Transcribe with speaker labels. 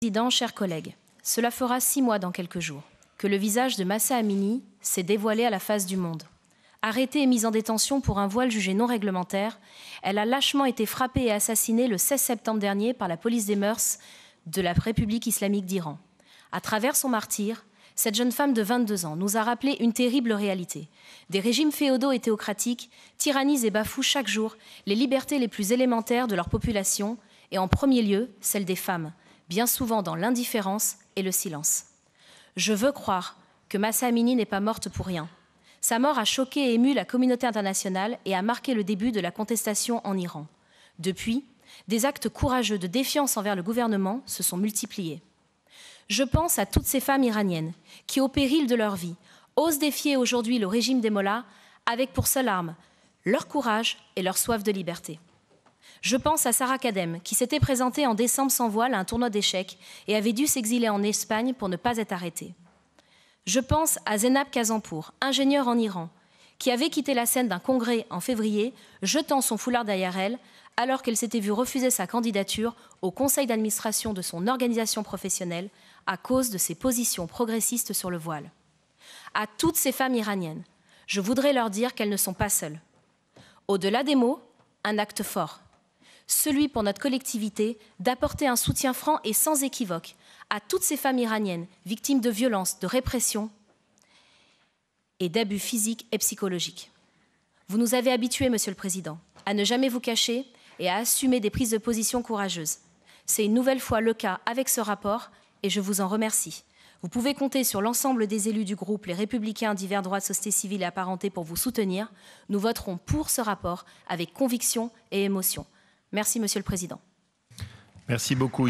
Speaker 1: Président, chers collègues, cela fera 6 mois dans quelques jours que le visage de Mahsa Amini s'est dévoilé à la face du monde. Arrêtée et mise en détention pour un voile jugé non réglementaire, elle a lâchement été frappée et assassinée le 16 septembre dernier par la police des mœurs de la République islamique d'Iran. À travers son martyre, cette jeune femme de 22 ans nous a rappelé une terrible réalité. Des régimes féodaux et théocratiques tyrannisent et bafouent chaque jour les libertés les plus élémentaires de leur population, et en premier lieu, celle des femmes, bien souvent dans l'indifférence et le silence. Je veux croire que Mahsa Amini n'est pas morte pour rien. Sa mort a choqué et ému la communauté internationale et a marqué le début de la contestation en Iran. Depuis, des actes courageux de défiance envers le gouvernement se sont multipliés. Je pense à toutes ces femmes iraniennes qui, au péril de leur vie, osent défier aujourd'hui le régime des mollahs avec pour seule arme leur courage et leur soif de liberté. Je pense à Sarah Kadem, qui s'était présentée en décembre sans voile à un tournoi d'échecs et avait dû s'exiler en Espagne pour ne pas être arrêtée. Je pense à Zeinab Kazanpour, ingénieure en Iran, qui avait quitté la scène d'un congrès en février, jetant son foulard derrière elle, alors qu'elle s'était vue refuser sa candidature au conseil d'administration de son organisation professionnelle à cause de ses positions progressistes sur le voile. À toutes ces femmes iraniennes, je voudrais leur dire qu'elles ne sont pas seules. Au-delà des mots, un acte fort. Celui pour notre collectivité d'apporter un soutien franc et sans équivoque à toutes ces femmes iraniennes victimes de violences, de répression et d'abus physiques et psychologiques. Vous nous avez habitués, Monsieur le Président, à ne jamais vous cacher et à assumer des prises de position courageuses. C'est une nouvelle fois le cas avec ce rapport et je vous en remercie. Vous pouvez compter sur l'ensemble des élus du groupe Les Républicains divers droits de société civile et apparentés pour vous soutenir. Nous voterons pour ce rapport avec conviction et émotion. Merci, Monsieur le Président.
Speaker 2: Merci beaucoup.